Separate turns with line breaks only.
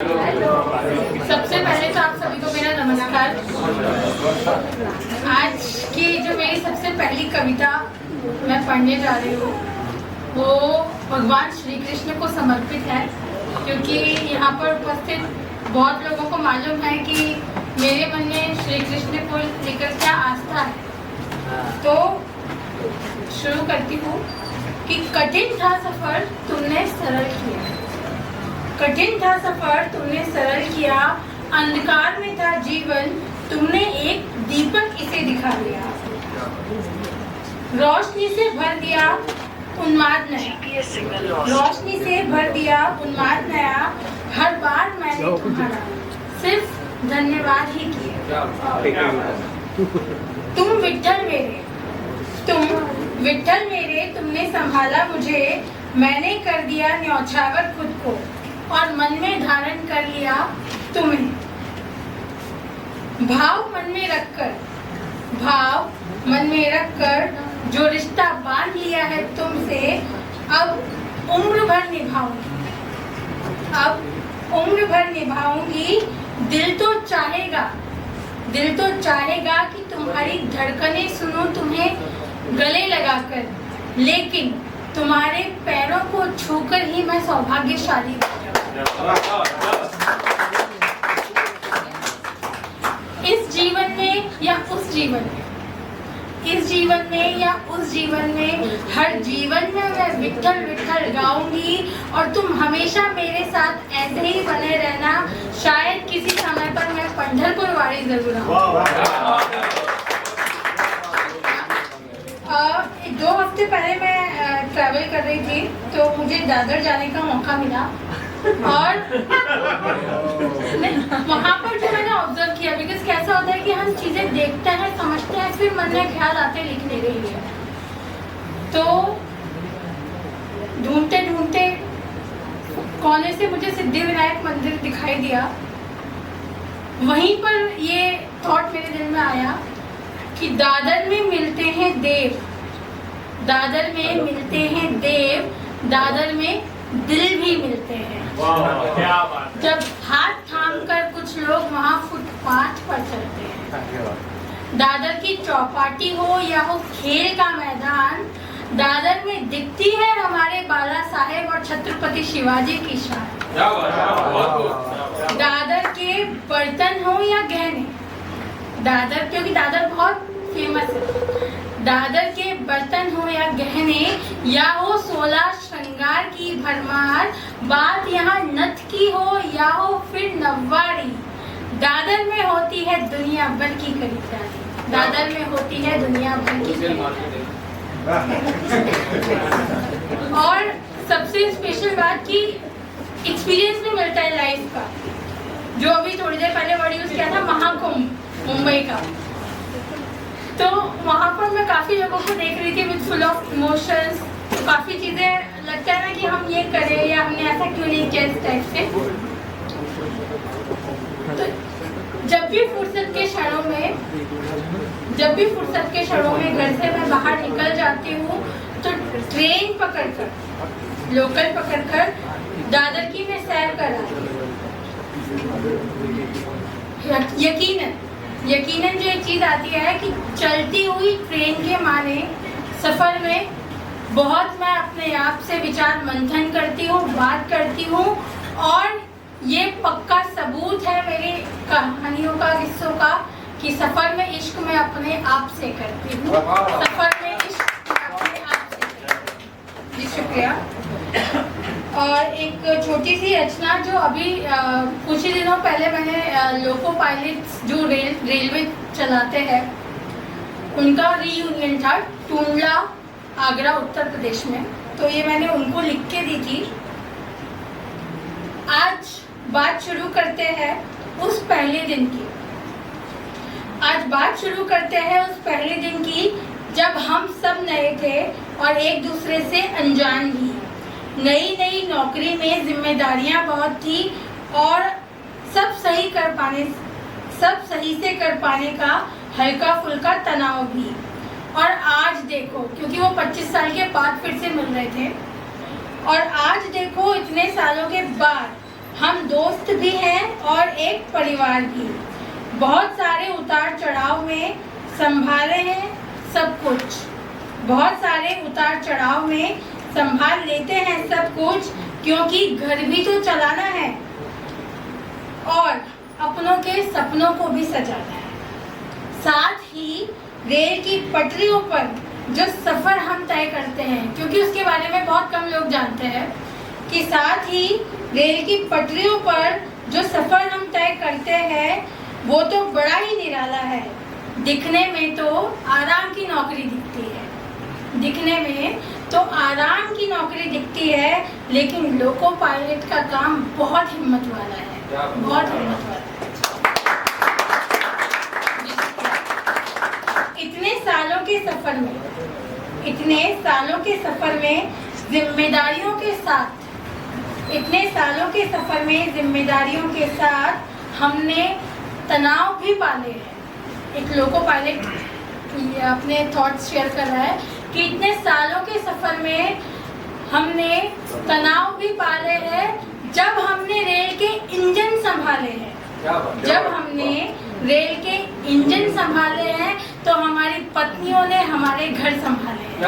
सबसे पहले तो आप सभी को मेरा नमस्कार। आज की जो मेरी सबसे पहली कविता मैं पढ़ने जा रही हूँ वो भगवान श्री कृष्ण को समर्पित है, क्योंकि यहाँ पर उपस्थित बहुत लोगों को मालूम है कि मेरे मन में श्री कृष्ण को लेकर क्या आस्था है। तो शुरू करती हूँ कि कठिन था सफर तुमने सरल किया, कठिन था सफर तुमने सरल किया, अंधकार में था जीवन तुमने एक दीपक इसे दिखा दिया, रोशनी से भर दिया उन्माद नया, रोशनी से भर दिया उन्माद नया, हर बार मैंने तुम्हारा सिर्फ धन्यवाद ही किया। तुम विट्ठल मेरे, तुम विट्ठल मेरे, तुमने संभाला मुझे, मैंने कर दिया न्यौछावर खुद को और मन में धारण कर लिया तुम्हें। भाव मन में रखकर, भाव मन में रखकर जो रिश्ता बांध लिया है तुमसे, अब उम्र भर निभाऊंगी, अब उम्र भर निभाऊंगी। दिल तो चाहेगा, दिल तो चाहेगा कि तुम्हारी धड़कनें सुनो तुम्हें गले लगाकर, लेकिन तुम्हारे पैरों को छूकर ही मैं सौभाग्यशाली हूँ। इस जीवन में या उस जीवन में, इस जीवन में या उस जीवन में, हर जीवन में मैं विट्ठल विट्ठल गाऊंगी और तुम हमेशा मेरे साथ ऐसे ही बने रहना। शायद किसी समय पर मैं पंढरपुर वाली जरूर आऊँ। 2 हफ्ते पहले मैं ट्रैवल कर रही थी तो मुझे दादर जाने का मौका मिला और वहाँ पर जो मैंने ऑब्जर्व किया, बिकॉज कैसा होता है कि हम चीजें देखते हैं समझते हैं फिर मन में ख्याल आते लिखने के लिए, तो ढूंढते ढूंढते कोने से मुझे सिद्धि विनायक मंदिर दिखाई दिया। वहीं पर ये थॉट मेरे दिल में आया कि दादर में मिलते हैं देव, दादर में मिलते हैं देव, दादर में दिल भी मिलते हैं। जब हाथ थाम कर कुछ लोग वहाँ फुटपाथ पर चलते हैं, दादर की चौपाटी हो या हो खेल का मैदान, दादर में दिखती है हमारे बाला साहेब और छत्रपति शिवाजी की शान। दादर के बर्तन हो या गहने, दादर, क्योंकि दादर बहुत फेमस है, दादर के बर्तन हो या गहने, या हो 16 श्रृंगार की भरमार, बात यहाँ नथ की हो या हो फिर नव्वारी, दादर में होती है दुनिया भर की खरीदारी, दादर में होती है दुनिया भर की खरीदारी। और सबसे स्पेशल बात की एक्सपीरियंस भी मिलता है लाइफ का, जो अभी थोड़ी देर पहले वर्ड यूज किया था महाकुंभ मुंबई का, तो वहाँ पर मैं काफी लोगों को देख रही थी विद फुल ऑफ इमोशंस, तो काफी चीजें लगता है ना कि हम ये करें या हमने ऐसा क्यों नहीं किया इस टाइप से। तो जब भी फुर्सत के क्षणों में, जब भी फुर्सत के क्षणों में घर से मैं बाहर निकल जाती हूँ तो ट्रेन पकड़कर, लोकल पकड़कर दादर की मैं सैर कर रही हूँ। यकीनन जो एक चीज आती है कि चलती हुई ट्रेन के माने सफर में बहुत मैं अपने आप से विचार मंथन करती हूँ, बात करती हूँ, और ये पक्का सबूत है मेरी कहानियों का, किस्सों का, कि सफर में इश्क मैं अपने आप से करती हूँ, सफर में इश्क अपने आप से करती हूँ। जी शुक्रिया। और एक छोटी सी रचना जो अभी कुछ ही दिनों पहले मैंने लोको पायलट्स जो रेलवे चलाते हैं उनका रीयूनियन था टूंडला, आगरा, उत्तर प्रदेश में, तो ये मैंने उनको लिख के दी थी। आज बात शुरू करते हैं उस पहले दिन की, आज बात शुरू करते हैं उस पहले दिन की जब हम सब नए थे और एक दूसरे से अनजान भी। नई नई नौकरी में जिम्मेदारियां बहुत थी और सब सही से कर पाने का हल्का फुल्का तनाव भी। और आज देखो, क्योंकि वो 25 साल के बाद फिर से मिल रहे थे, और आज देखो इतने सालों के बाद हम दोस्त भी हैं और एक परिवार भी। बहुत सारे उतार चढ़ाव में संभाले हैं सब कुछ, बहुत सारे उतार चढ़ाव में संभाल लेते हैं सब कुछ, क्योंकि घर भी तो चलाना है और अपनों के सपनों को भी सजाना है। साथ ही रेल की पटरियों पर जो सफ़र हम तय करते हैं, क्योंकि उसके बारे में बहुत कम लोग जानते हैं कि साथ ही रेल की पटरियों पर जो सफ़र हम तय करते हैं वो तो बड़ा ही निराला है। दिखने में तो आराम की नौकरी दिखती है, दिखने में तो आराम की नौकरी दिखती है, लेकिन लोको पायलट का काम बहुत हिम्मत वाला है, बहुत हिम्मत वाला है। इतने सालों के सफर में, इतने सालों के सफर में जिम्मेदारियों के साथ, इतने सालों के सफर में जिम्मेदारियों के साथ हमने तनाव भी पाले हैं। एक लोको पायलट अपने थॉट्स शेयर कर रहा है कि इतने सालों के सफर में हमने तनाव भी पाले हैं जब हमने रेल के इंजन संभाले हैं। जब हमने रेल के इंजन संभाले हैं तो हमारी पत्नियों ने हमारे घर संभाले हैं।